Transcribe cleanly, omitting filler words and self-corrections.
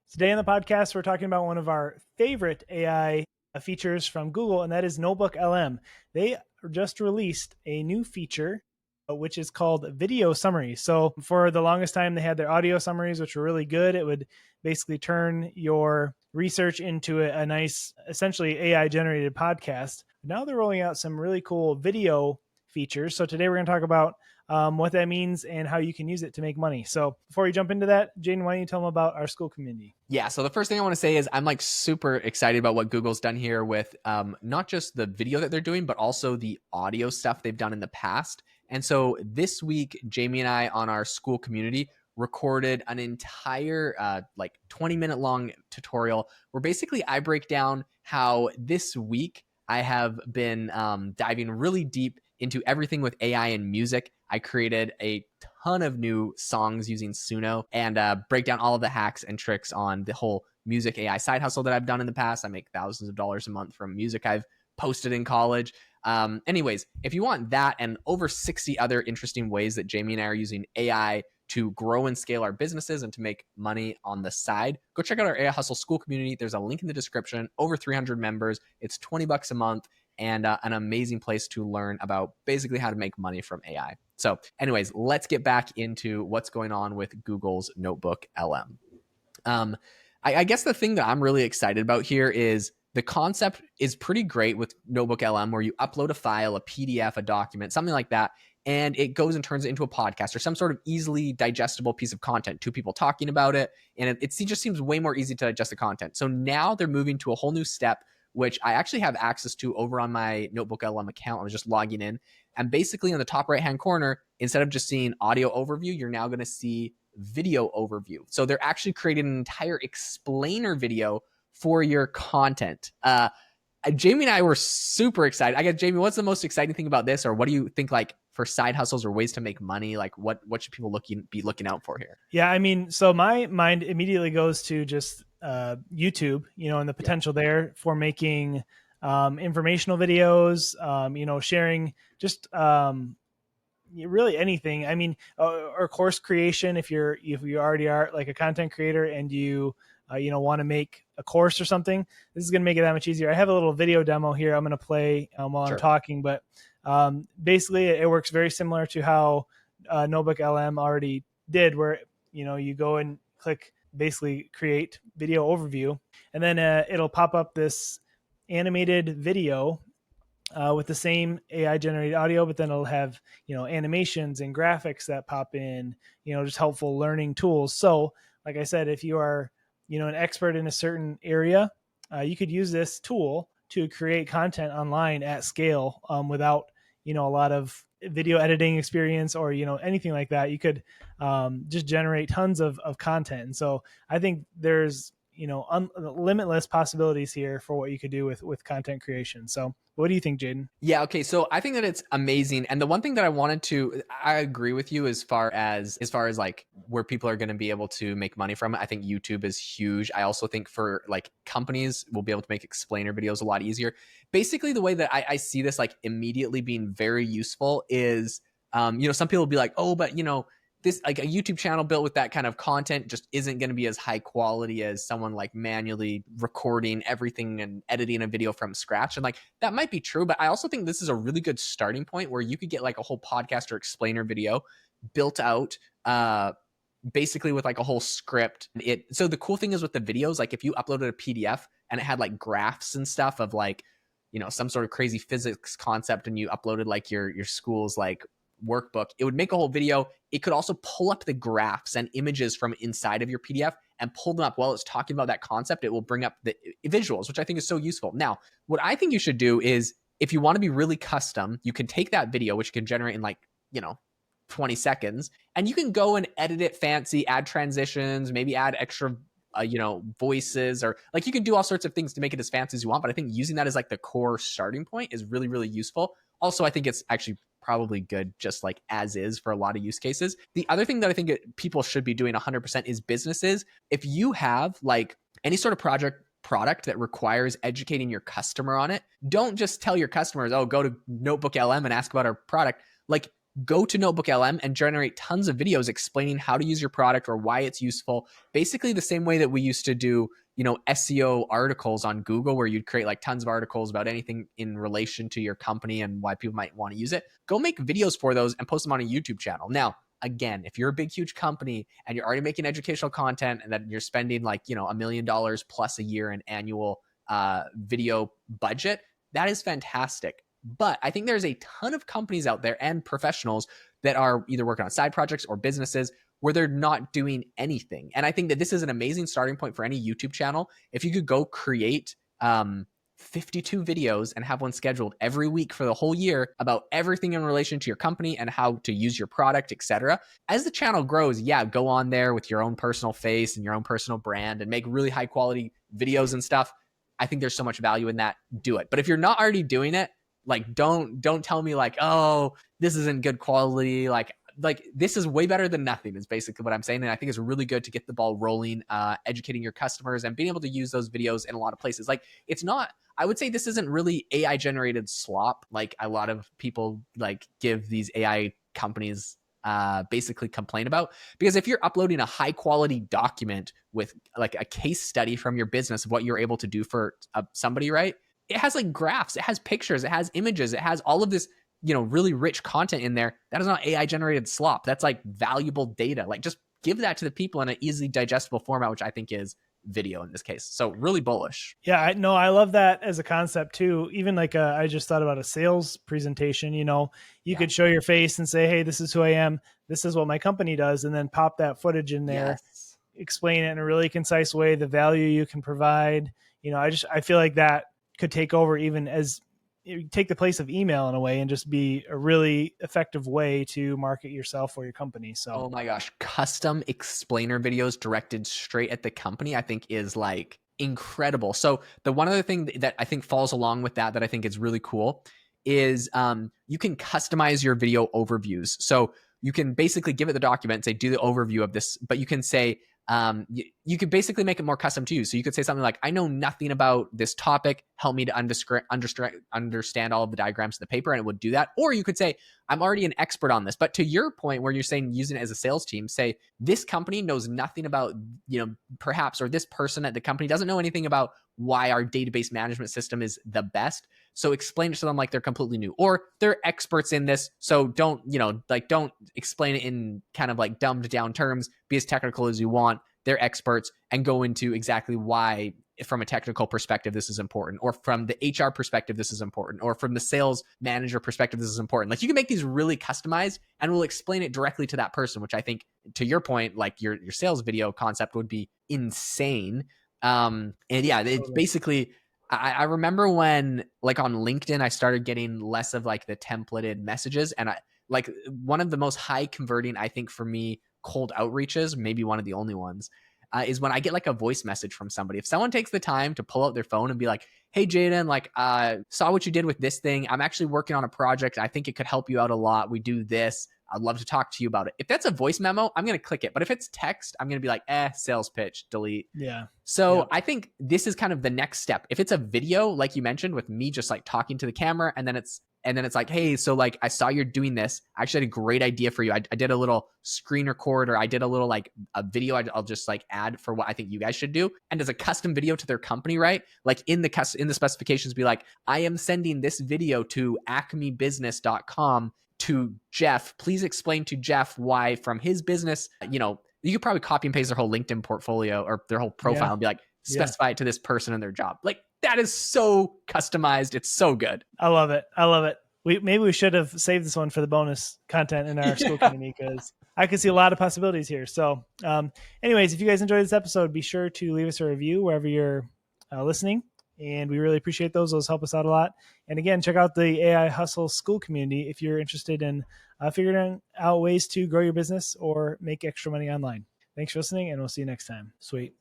Today on the podcast, we're talking about one of our favorite AI features from Google, and that is Notebook LM. They just released a new feature, which is called video summaries. So for the longest time, they had their audio summaries, which were really good. It would basically turn your research into a nice, essentially AI generated podcast. Now they're rolling out some really cool video features. So today we're going to talk about what that means and how you can use it to make money. So before we jump into that, Jaeden, why don't you tell them about our school community? Yeah, so the first thing I want to say is I'm like super excited about what Google's done here with not just the video that they're doing, but also the audio stuff they've done in the past. And so this week, Jamie and I on our school community recorded an entire 20-minute long tutorial where basically I break down how this week I have been diving really deep into everything with AI and music. I created a ton of new songs using Suno and break down all of the hacks and tricks on the whole music AI side hustle that I've done in the past. I make thousands of dollars a month from music I've posted in college. Anyways, if you want that and over 60 other interesting ways that Jamie and I are using AI to grow and scale our businesses and to make money on the side, go check out our AI Hustle School community. There's a link in the description. Over 300 members. It's $20 a month and an amazing place to learn about basically how to make money from AI. So anyways, let's get back into what's going on with Google's Notebook LM. I guess the thing that I'm really excited about here is the concept is pretty great with Notebook LM, where you upload a file, a PDF, a document, something like that, and it goes and turns it into a podcast or some sort of easily digestible piece of content, two people talking about it. And it just seems way more easy to digest the content. So now they're moving to a whole new step, which I actually have access to over on my Notebook LM account. I was just logging in. And basically on the top right-hand corner, instead of just seeing audio overview, you're now going to see video overview. So they're actually creating an entire explainer video for your content. Jamie and I were super excited. I guess, Jamie, what's the most exciting thing about this? Or what do you think, like, for side hustles or ways to make money? Like, what should people be looking out for here? Yeah, I mean, so my mind immediately goes to just YouTube, and the potential there for making informational videos, sharing just really anything. I mean, or course creation. If you already are like a content creator and you want to make a course or something, this is going to make it that much easier. I have a little video demo here I'm going to play while I'm talking, but basically it works very similar to how Notebook LM already did, where you go and click basically create video overview, and then it'll pop up this animated video with the same AI generated audio, but then it'll have, animations and graphics that pop in, just helpful learning tools. So like I said, if you are, an expert in a certain area, you could use this tool to create content online at scale without, a lot of video editing experience or, anything like that. You could just generate tons of content. And so I think there's, limitless possibilities here for what you could do with content creation. So what do you think, Jaeden? Yeah, okay. So I think that it's amazing. And the one thing that I agree with you as far as like where people are going to be able to make money from it. I think YouTube is huge. I also think for like companies will be able to make explainer videos a lot easier. Basically, the way that I see this like immediately being very useful is, some people will be like, oh, but this like a YouTube channel built with that kind of content just isn't going to be as high quality as someone like manually recording everything and editing a video from scratch. And like that might be true, but I also think this is a really good starting point where you could get like a whole podcast or explainer video built out basically with like a whole script. So the cool thing is with the videos, like if you uploaded a PDF and it had like graphs and stuff of like, some sort of crazy physics concept and you uploaded like your school's like workbook, it would make a whole video. It could also pull up the graphs and images from inside of your PDF and pull them up while it's talking about that concept. It will bring up the visuals, which I think is so useful. Now, what I think you should do is if you want to be really custom, you can take that video, which you can generate in like, 20 seconds, and you can go and edit it fancy, add transitions, maybe add extra voices, or like you can do all sorts of things to make it as fancy as you want. But I think using that as like the core starting point is really, really useful. Also, I think it's actually probably good just like as is for a lot of use cases. The other thing that I think people should be doing 100% is businesses. If you have like any sort of product that requires educating your customer on it, don't just tell your customers, oh, go to Notebook LM and ask about our product. Like go to Notebook LM and generate tons of videos explaining how to use your product or why it's useful. Basically the same way that we used to do, SEO articles on Google, where you'd create like tons of articles about anything in relation to your company and why people might want to use it. Go make videos for those and post them on a YouTube channel. Now, again, if you're a big, huge company and you're already making educational content and that you're spending like, $1 million plus a year in annual video budget, that is fantastic. But I think there's a ton of companies out there and professionals that are either working on side projects or businesses where they're not doing anything. And I think that this is an amazing starting point for any YouTube channel. If you could go create 52 videos and have one scheduled every week for the whole year about everything in relation to your company and how to use your product, etc. As the channel grows, go on there with your own personal face and your own personal brand and make really high quality videos and stuff. I think there's so much value in that. Do it. But if you're not already doing it, like don't tell me like, oh, this isn't good quality. Like this is way better than nothing is basically what I'm saying. And I think it's really good to get the ball rolling, educating your customers and being able to use those videos in a lot of places. Like it's not, I would say this isn't really AI generated slop. Like a lot of people like give these AI companies basically complain about, because if you're uploading a high quality document with like a case study from your business of what you're able to do for somebody, right? It has like graphs, it has pictures, it has images, it has all of this, really rich content in there. That is not AI generated slop. That's like valuable data. Like just give that to the people in an easily digestible format, which I think is video in this case. So really bullish. Yeah, I love that as a concept too. Even like I just thought about a sales presentation, you could show your face and say, hey, this is who I am. This is what my company does. And then pop that footage in there, explain it in a really concise way, the value you can provide. I feel like that could take over, even as take the place of email in a way, and just be a really effective way to market yourself or your company. So, oh my gosh, custom explainer videos directed straight at the company, I think is like incredible. So the one other thing that I think falls along with that I think is really cool is you can customize your video overviews. So you can basically give it the document and say, do the overview of this, but you can say, you could basically make it more custom to you. So you could say something like, I know nothing about this topic. Help me to understand all of the diagrams of the paper. And it would do that. Or you could say, I'm already an expert on this. But to your point where you're saying using it as a sales team, say this company knows nothing about, perhaps, or this person at the company doesn't know anything about why our database management system is the best. So explain it to them like they're completely new, or they're experts in this. So don't explain it in kind of like dumbed down terms. Be as technical as you want. They're experts, and go into exactly why, from a technical perspective, this is important, or from the HR perspective, this is important, or from the sales manager perspective, this is important. Like you can make these really customized, and we'll explain it directly to that person, which I think, to your point, like your sales video concept would be insane. And yeah, it's basically, I remember when like on LinkedIn, I started getting less of like the templated messages, and I like one of the most high converting, I think for me, cold outreaches, maybe one of the only ones, is when I get like a voice message from somebody. If someone takes the time to pull out their phone and be like, hey, Jaeden, like saw what you did with this thing. I'm actually working on a project. I think it could help you out a lot. We do this. I'd love to talk to you about it. If that's a voice memo, I'm going to click it. But if it's text, I'm going to be like, sales pitch, delete. Yeah. So I think this is kind of the next step. If it's a video, like you mentioned, with me just like talking to the camera, and then it's like, hey, so like I saw you're doing this. I actually had a great idea for you. I did a little screen record, or I did a little like a video I'll just like add for what I think you guys should do. And as a custom video to their company, right? Like in the specifications, be like, I am sending this video to acmebusiness.com to Jeff. Please explain to Jeff why from his business, you could probably copy and paste their whole LinkedIn portfolio or their whole profile and be like, specify it to this person and their job. Like that is so customized. It's so good. I love it. Maybe we should have saved this one for the bonus content in our school community, because I could see a lot of possibilities here. So anyways, if you guys enjoyed this episode, be sure to leave us a review wherever you're listening. And we really appreciate those. Those help us out a lot. And again, check out the AI Hustle school community if you're interested in figuring out ways to grow your business or make extra money online. Thanks for listening, and we'll see you next time. Sweet.